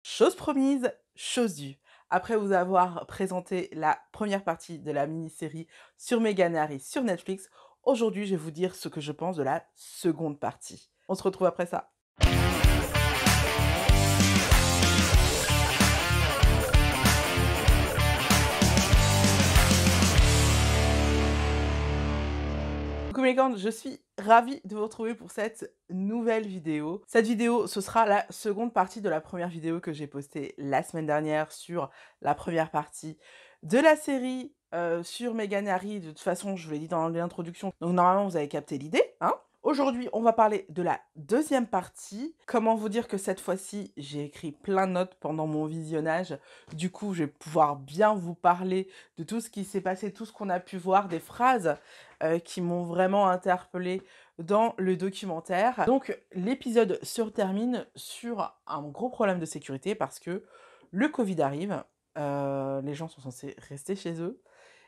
Chose promise, chose due. Après vous avoir présenté la première partie de la mini-série sur Meghan et Harry sur Netflix, aujourd'hui je vais vous dire ce que je pense de la seconde partie. On se retrouve après ça. Coucou mes cornes, je suis ravie de vous retrouver pour cette nouvelle vidéo. Cette vidéo, ce sera la seconde partie de la première vidéo que j'ai postée la semaine dernière sur la première partie de la série sur Meghan et Harry. De toute façon, je vous l'ai dit dans l'introduction, donc normalement vous avez capté l'idée, hein. Aujourd'hui, on va parler de la deuxième partie. Comment vous dire que cette fois-ci, j'ai écrit plein de notes pendant mon visionnage. Du coup, je vais pouvoir bien vous parler de tout ce qui s'est passé, tout ce qu'on a pu voir, des phrases qui m'ont vraiment interpellée dans le documentaire. Donc l'épisode se termine sur un gros problème de sécurité parce que le Covid arrive, les gens sont censés rester chez eux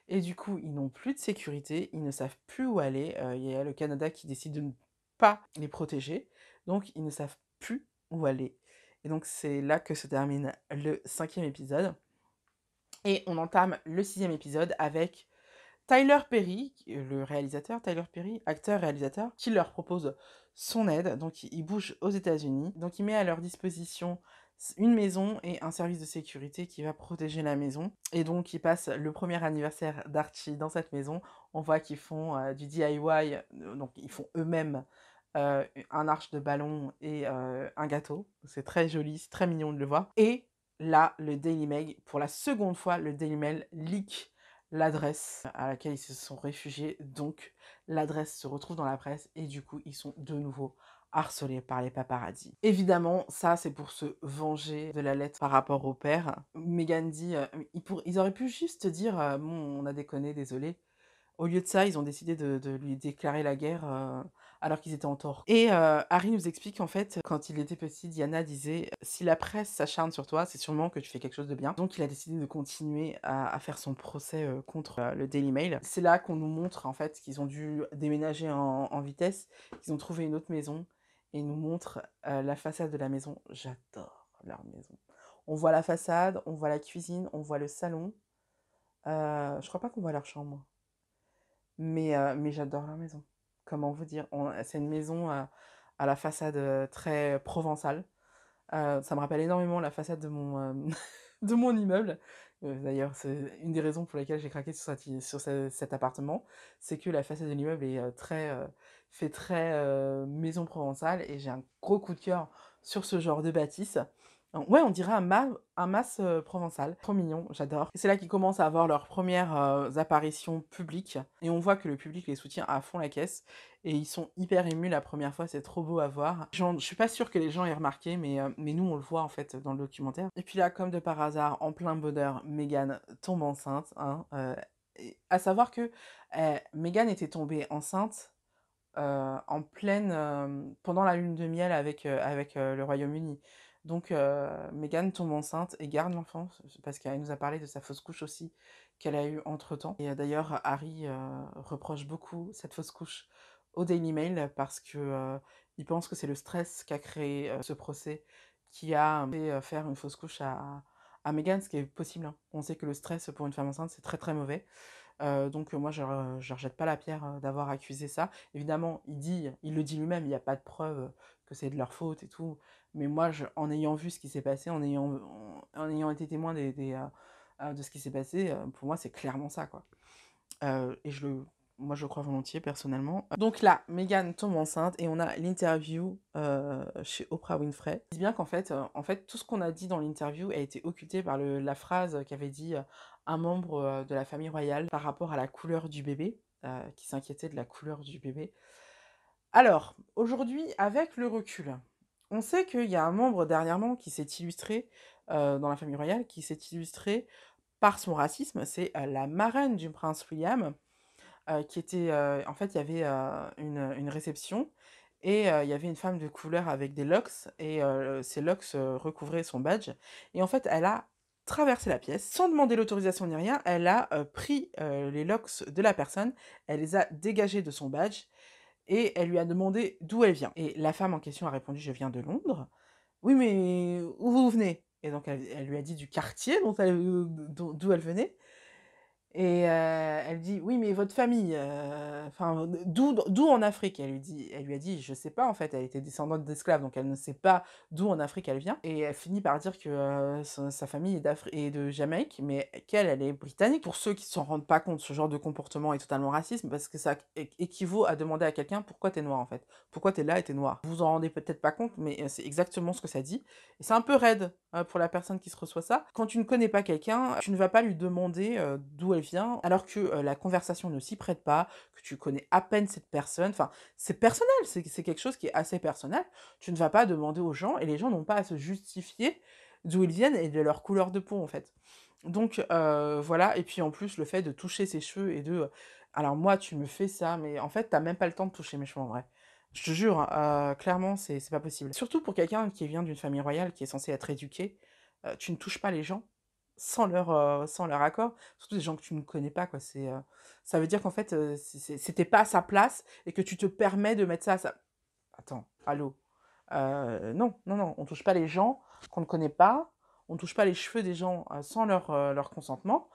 et du coup ils n'ont plus de sécurité, ils ne savent plus où aller. Il y a le Canada qui décide de ne pas les protéger, donc ils ne savent plus où aller. Et donc c'est là que se termine le 5e épisode. Et on entame le 6e épisode avec Tyler Perry, le réalisateur, Tyler Perry, acteur-réalisateur, qui leur propose son aide. Donc il bouge aux États-Unis. Donc il met à leur disposition une maison et un service de sécurité qui va protéger la maison. Et donc ils passent le premier anniversaire d'Archie dans cette maison. On voit qu'ils font du DIY, donc ils font eux-mêmes un arche de ballon et un gâteau. C'est très joli, c'est très mignon de le voir. Et là, le Daily Mail, pour la seconde fois, le Daily Mail leak l'adresse à laquelle ils se sont réfugiés. Donc, l'adresse se retrouve dans la presse et du coup, ils sont de nouveau harcelés par les paparazzis. Évidemment, ça, c'est pour se venger de la lettre par rapport au père. Meghan dit, ils auraient pu juste dire, bon, on a déconné, désolé. Au lieu de ça, ils ont décidé de lui déclarer la guerre alors qu'ils étaient en tort. Et Harry nous explique qu'en fait, quand il était petit, Diana disait si la presse s'acharne sur toi, c'est sûrement que tu fais quelque chose de bien. Donc il a décidé de continuer à faire son procès contre le Daily Mail. C'est là qu'on nous montre en fait qu'ils ont dû déménager en vitesse, qu'ils ont trouvé une autre maison et ils nous montrent la façade de la maison. J'adore leur maison. On voit la façade, on voit la cuisine, on voit le salon. Je crois pas qu'on voit leur chambre. Mais j'adore leur maison. Comment vous dire? C'est une maison à la façade très provençale. Ça me rappelle énormément la façade de de mon immeuble. D'ailleurs, c'est une des raisons pour lesquelles j'ai craqué sur cet appartement. C'est que la façade de l'immeuble est fait très maison provençale et j'ai un gros coup de cœur sur ce genre de bâtisse. Ouais, on dirait un mas provençal. Trop mignon, j'adore. C'est là qu'ils commencent à avoir leurs premières apparitions publiques. Et on voit que le public les soutient à fond la caisse. Et ils sont hyper émus la première fois, c'est trop beau à voir. Je suis pas sûre que les gens aient remarqué, mais nous on le voit en fait dans le documentaire. Et puis là, comme de par hasard, en plein bonheur, Meghan tombe enceinte. Hein, à savoir que Meghan était tombée enceinte en pleine pendant la lune de miel avec le Royaume-Uni. Donc Meghan tombe enceinte et garde l'enfant parce qu'elle nous a parlé de sa fausse couche aussi qu'elle a eue entre-temps. Et d'ailleurs Harry reproche beaucoup cette fausse couche au Daily Mail parce que il pense que c'est le stress qu'a créé ce procès qui a fait faire une fausse couche à Meghan, ce qui est possible, hein. On sait que le stress pour une femme enceinte c'est très très mauvais. Donc moi je leur jette pas la pierre d'avoir accusé ça. Évidemment, il le dit lui-même, il n'y a pas de preuve que c'est de leur faute et tout. Mais moi, en ayant vu ce qui s'est passé, en ayant été témoin de ce qui s'est passé, pour moi c'est clairement ça, quoi. Et moi je le crois volontiers personnellement. Donc là, Meghan tombe enceinte et on a l'interview chez Oprah Winfrey. Je dis bien qu'en fait, tout ce qu'on a dit dans l'interview a été occulté par la phrase qu'avait dit un membre de la famille royale par rapport à la couleur du bébé, qui s'inquiétait de la couleur du bébé. Alors, aujourd'hui, avec le recul, on sait qu'il y a un membre dernièrement qui s'est illustré dans la famille royale, qui s'est illustré par son racisme, c'est la marraine du prince William, qui était, en fait, il y avait une réception et il y avait une femme de couleur avec des locks et ces locks recouvraient son badge et en fait, elle a traversé la pièce sans demander l'autorisation ni rien. Elle a pris les locks de la personne, elle les a dégagés de son badge et elle lui a demandé d'où elle vient. Et la femme en question a répondu: «Je viens de Londres». «Oui, mais où vous venez?» et donc elle lui a dit du quartier d'où elle venait. Et elle dit: «Oui, mais votre famille, enfin, d'où en Afrique?» Elle lui a dit: «Je sais pas, en fait». Elle était descendante d'esclaves, donc elle ne sait pas d'où en Afrique elle vient, et elle finit par dire que, sa famille est de Jamaïque, mais qu'elle, elle est britannique. Pour ceux qui s'en rendent pas compte, ce genre de comportement est totalement raciste, parce que ça équivaut à demander à quelqu'un: «Pourquoi t'es noir, en fait? Pourquoi t'es là et tu noir?» Vous vous en rendez peut-être pas compte, mais c'est exactement ce que ça dit, et c'est un peu raide, pour la personne qui se reçoit ça. Quand tu ne connais pas quelqu'un, tu ne vas pas lui demander, d'où elle vient, alors que, la conversation ne s'y prête pas, que tu connais à peine cette personne. Enfin, c'est personnel, c'est quelque chose qui est assez personnel. Tu ne vas pas demander aux gens, et les gens n'ont pas à se justifier d'où ils viennent et de leur couleur de peau, en fait. Donc voilà, et puis en plus, le fait de toucher ses cheveux et alors moi, tu me fais ça, mais en fait, tu même pas le temps de toucher mes cheveux, en vrai. Je te jure, hein, clairement, c'est pas possible. Surtout pour quelqu'un qui vient d'une famille royale, qui est censé être éduqué, tu ne touches pas les gens sans leur accord, surtout des gens que tu ne connais pas, quoi. Ça veut dire qu'en fait, c'était pas à sa place, et que tu te permets de mettre ça à sa... Attends, allô? Non, non, non, on touche pas les gens qu'on ne connaît pas, on touche pas les cheveux des gens, sans leur consentement.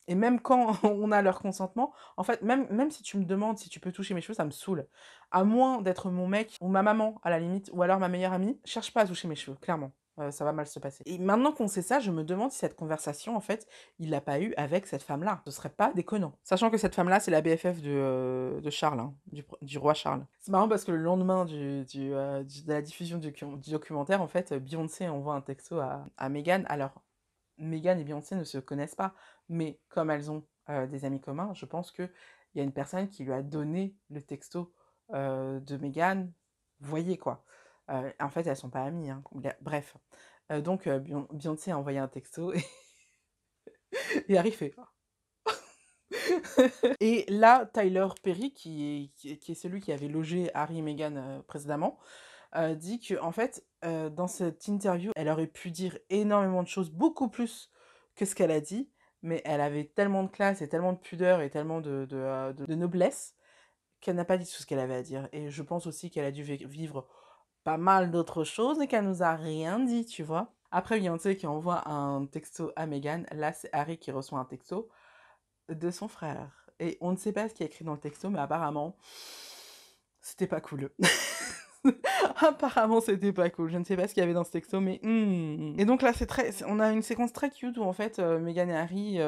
Et même quand on a leur consentement, en fait, même si tu me demandes si tu peux toucher mes cheveux, ça me saoule. À moins d'être mon mec ou ma maman, à la limite, ou alors ma meilleure amie, cherche pas à toucher mes cheveux, clairement. Ça va mal se passer. Et maintenant qu'on sait ça, je me demande si cette conversation, en fait, il l'a pas eue avec cette femme-là. Ce serait pas déconnant. Sachant que cette femme-là, c'est la BFF de Charles, hein, du roi Charles. C'est marrant parce que le lendemain de la diffusion du documentaire, en fait, Beyoncé envoie un texto à Meghan. Alors, Meghan et Beyoncé ne se connaissent pas, mais comme elles ont des amis communs, je pense qu'il y a une personne qui lui a donné le texto de Meghan. Voyez quoi. En fait, elles sont pas amies, hein. Bref. Donc, Beyoncé a envoyé un texto et Harry fait. Et là, Tyler Perry, qui est celui qui avait logé Harry et Meghan précédemment, dit que en fait, dans cette interview, elle aurait pu dire énormément de choses, beaucoup plus que ce qu'elle a dit, mais elle avait tellement de classe et tellement de pudeur et tellement de noblesse qu'elle n'a pas dit tout ce qu'elle avait à dire. Et je pense aussi qu'elle a dû vivre pas mal d'autres choses et qu'elle nous a rien dit, tu vois. Après, Beyoncé qui envoie un texto à Meghan, là c'est Harry qui reçoit un texto de son frère. Et on ne sait pas ce qui est écrit dans le texto, mais apparemment, c'était pas cool. Apparemment, c'était pas cool. Je ne sais pas ce qu'il y avait dans ce texto, mais Et donc là, on a une séquence très cute où en fait, Meghan et Harry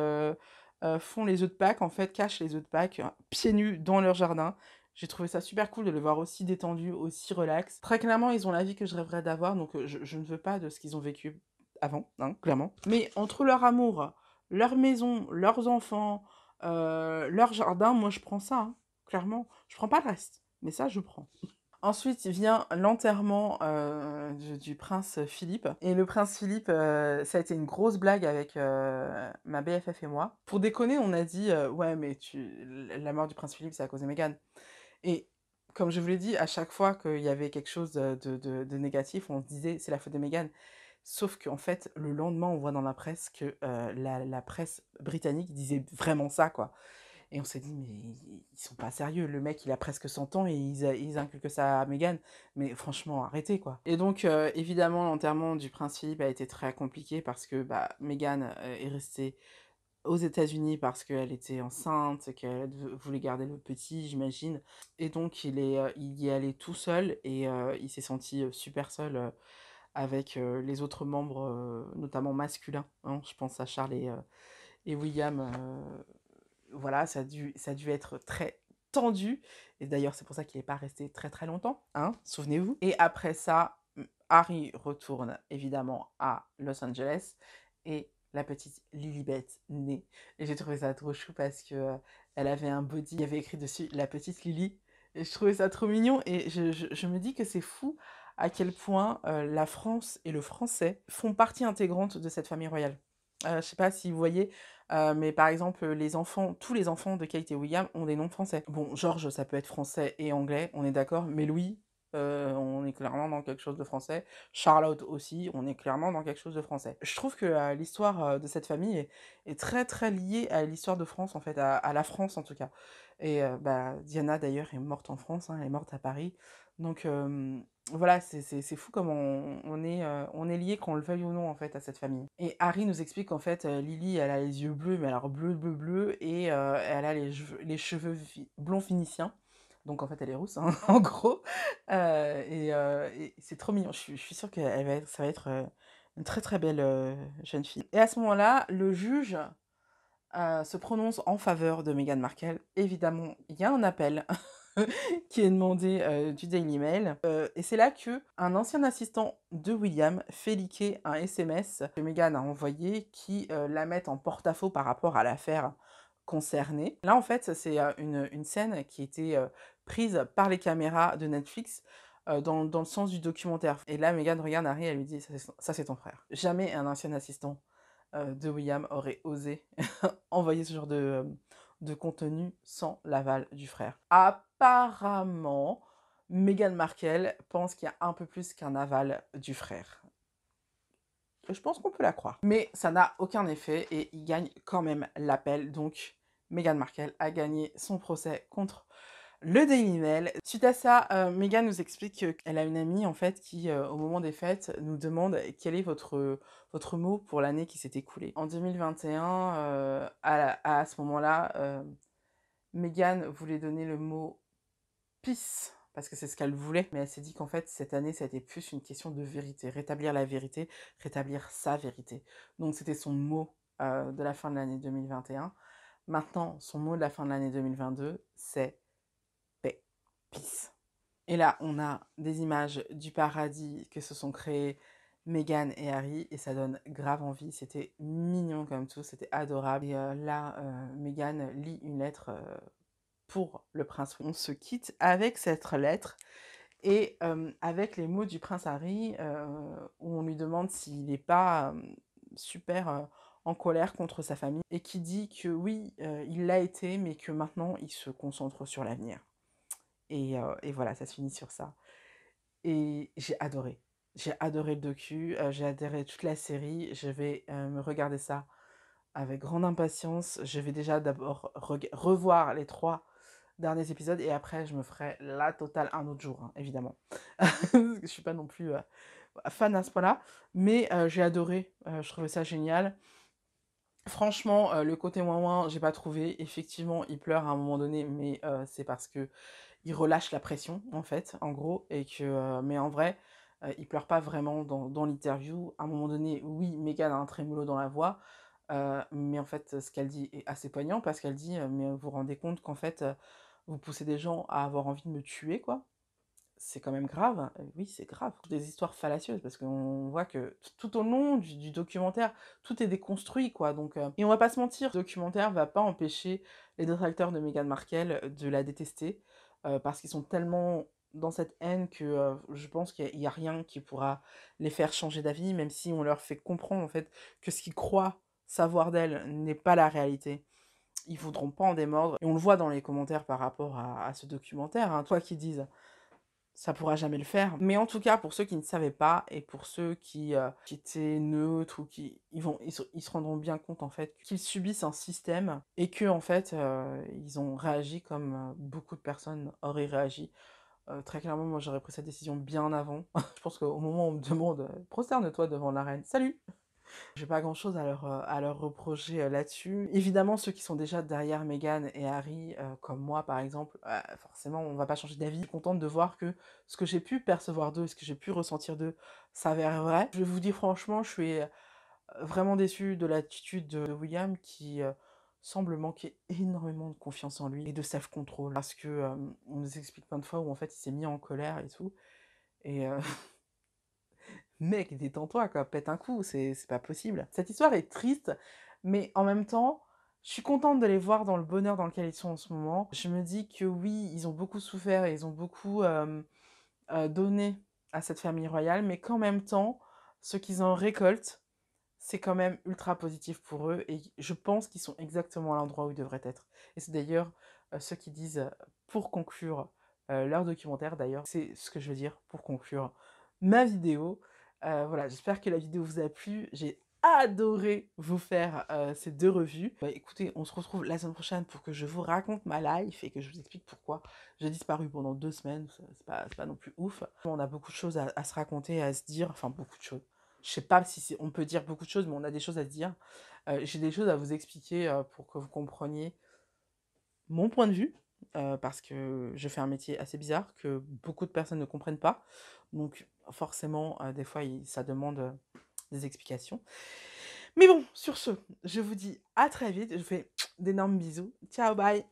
font les œufs de Pâques, en fait, cachent les œufs de Pâques pieds nus dans leur jardin. J'ai trouvé ça super cool de le voir aussi détendu, aussi relax. Très clairement, ils ont la vie que je rêverais d'avoir, donc je ne veux pas de ce qu'ils ont vécu avant, hein, clairement. Mais entre leur amour, leur maison, leurs enfants, leur jardin, moi je prends ça, hein, clairement. Je prends pas le reste, mais ça, je prends. Ensuite, vient l'enterrement du prince Philippe. Et le prince Philippe, ça a été une grosse blague avec ma BFF et moi. Pour déconner, on a dit ouais, mais la mort du prince Philippe, c'est à cause de Meghan. Et comme je vous l'ai dit, à chaque fois qu'il y avait quelque chose de négatif, on se disait c'est la faute de Meghan. Sauf qu'en fait, le lendemain, on voit dans la presse que la presse britannique disait vraiment ça, quoi. Et on s'est dit, mais ils sont pas sérieux, le mec il a presque 100 ans et ils inculquent ça à Meghan, mais franchement arrêtez quoi. Et donc évidemment l'enterrement du prince Philippe a été très compliqué parce que bah, Meghan est restée aux États-Unis parce qu'elle était enceinte, qu'elle voulait garder le petit, j'imagine. Et donc il y est allé tout seul et il s'est senti super seul avec les autres membres, notamment masculins, hein. Je pense à Charles et William. Voilà, ça a dû être très tendu. Et d'ailleurs, c'est pour ça qu'il n'est pas resté très très longtemps, hein, souvenez-vous. Et après ça, Harry retourne évidemment à Los Angeles et la petite Lilibet naît. Et j'ai trouvé ça trop chou parce que elle avait un body, il y avait écrit dessus la petite Lily. Et je trouvais ça trop mignon. Et je me dis que c'est fou à quel point la France et le français font partie intégrante de cette famille royale. Je sais pas si vous voyez, mais par exemple, tous les enfants de Kate et William ont des noms français. Bon, George, ça peut être français et anglais, on est d'accord, mais Louis, on est clairement dans quelque chose de français. Charlotte aussi, on est clairement dans quelque chose de français. Je trouve que l'histoire de cette famille est très très liée à l'histoire de France, en fait, à la France en tout cas. Et bah, Diana d'ailleurs est morte en France, hein, elle est morte à Paris. Donc voilà, c'est fou comme on est liés, qu'on le veuille ou non, en fait, à cette famille. Et Harry nous explique qu'en fait, Lily, elle a les yeux bleus, mais alors bleu, bleu, bleu, et elle a les cheveux blonds phéniciens. Donc en fait, elle est rousse, hein, en gros. Et c'est trop mignon. Je suis sûre que ça va être une très très belle jeune fille. Et à ce moment-là, le juge se prononce en faveur de Meghan Markle. Évidemment, il y a un appel qui est demandé du Daily Mail. Et c'est là que un ancien assistant de William fait leaker un SMS que Meghan a envoyé qui la met en porte-à-faux par rapport à l'affaire concernée. Là, en fait, c'est une scène qui était prise par les caméras de Netflix dans le sens du documentaire. Et là, Meghan regarde Harry, elle lui dit, ça c'est ton frère. Jamais un ancien assistant de William aurait osé envoyer ce genre de contenu sans l'aval du frère. Apparemment, Meghan Markle pense qu'il y a un peu plus qu'un aval du frère. Je pense qu'on peut la croire. Mais ça n'a aucun effet et il gagne quand même l'appel. Donc, Meghan Markle a gagné son procès contre le Daily Mail. Suite à ça, Meghan nous explique qu'elle a une amie en fait qui, au moment des fêtes, nous demande quel est votre mot pour l'année qui s'est écoulée. En 2021, à ce moment-là, Meghan voulait donner le mot peace parce que c'est ce qu'elle voulait, mais elle s'est dit qu'en fait cette année ça a été plus une question de vérité, rétablir la vérité, rétablir sa vérité. Donc c'était son mot de la fin de l'année 2021. Maintenant, son mot de la fin de l'année 2022, c'est paix, peace. Et là, on a des images du paradis que se sont créés Meghan et Harry, et ça donne grave envie. C'était mignon comme tout, c'était adorable. Et là, Meghan lit une lettre pour le prince. On se quitte avec cette lettre et avec les mots du prince Harry, où on lui demande s'il n'est pas super en colère contre sa famille, et qui dit que oui, il l'a été, mais que maintenant, il se concentre sur l'avenir. Et voilà, ça se finit sur ça. Et j'ai adoré. J'ai adoré le docu, j'ai adoré toute la série. Je vais me regarder ça avec grande impatience. Je vais déjà d'abord revoir les 3 derniers épisodes et après je me ferai la totale un autre jour, hein, évidemment. Parce que je suis pas non plus fan à ce point-là. Mais j'ai adoré, je trouvais ça génial. Franchement, le côté ouin-ouin, j'ai pas trouvé. Effectivement, il pleure à un moment donné, mais c'est parce que il relâche la pression, en fait, en gros, et que, mais en vrai, il pleure pas vraiment dans l'interview. À un moment donné, oui, Meghan a un trémolo dans la voix, mais en fait, ce qu'elle dit est assez poignant parce qu'elle dit, mais vous vous rendez compte qu'en fait, vous poussez des gens à avoir envie de me tuer, quoi. C'est quand même grave, hein. Oui, c'est grave. Des histoires fallacieuses parce qu'on voit que tout au long du documentaire, tout est déconstruit, quoi. Donc, et on va pas se mentir, le documentaire va pas empêcher les détracteurs de Meghan Markle de la détester parce qu'ils sont tellement dans cette haine que je pense qu'il y a rien qui pourra les faire changer d'avis, même si on leur fait comprendre en fait que ce qu'ils croient savoir d'elle n'est pas la réalité. Ils voudront pas en démordre. Et on le voit dans les commentaires par rapport à ce documentaire, hein. Toi qui disent ça pourra jamais le faire. Mais en tout cas, pour ceux qui ne savaient pas et pour ceux qui étaient neutres ou ils se rendront bien compte en fait qu'ils subissent un système et que en fait ils ont réagi comme beaucoup de personnes auraient réagi. Très clairement, moi j'aurais pris cette décision bien avant. Je pense qu'au moment où on me demande prosterne-toi devant la reine, salut! J'ai pas grand-chose à leur reprocher là-dessus. Évidemment, ceux qui sont déjà derrière Meghan et Harry, comme moi par exemple, forcément on va pas changer d'avis. Je suis contente de voir que ce que j'ai pu percevoir d'eux, ce que j'ai pu ressentir d'eux, s'avère vrai. Je vous dis franchement, je suis vraiment déçue de l'attitude de William qui semble manquer énormément de confiance en lui et de self-control. Parce que on nous explique plein de fois où en fait il s'est mis en colère et tout. Et mec, détends-toi, quoi, pète un coup, c'est pas possible. Cette histoire est triste, mais en même temps, je suis contente de les voir dans le bonheur dans lequel ils sont en ce moment. Je me dis que oui, ils ont beaucoup souffert et ils ont beaucoup donné à cette famille royale, mais qu'en même temps, ce qu'ils en récoltent, c'est quand même ultra positif pour eux et je pense qu'ils sont exactement à l'endroit où ils devraient être. Et c'est d'ailleurs ce qu'ils disent pour conclure leur documentaire, d'ailleurs, c'est ce que je veux dire pour conclure ma vidéo. Voilà, j'espère que la vidéo vous a plu. J'ai adoré vous faire, ces 2 revues. Bah, écoutez, on se retrouve la semaine prochaine pour que je vous raconte ma life et que je vous explique pourquoi j'ai disparu pendant 2 semaines. C'est pas non plus ouf. On a beaucoup de choses à se raconter, à se dire, enfin beaucoup de choses. Je sais pas si on peut dire beaucoup de choses, mais on a des choses à se dire. J'ai des choses à vous expliquer, pour que vous compreniez mon point de vue, parce que je fais un métier assez bizarre que beaucoup de personnes ne comprennent pas. Donc forcément, des fois, ça demande, des explications. Mais bon, sur ce, je vous dis à très vite. Je vous fais d'énormes bisous. Ciao, bye.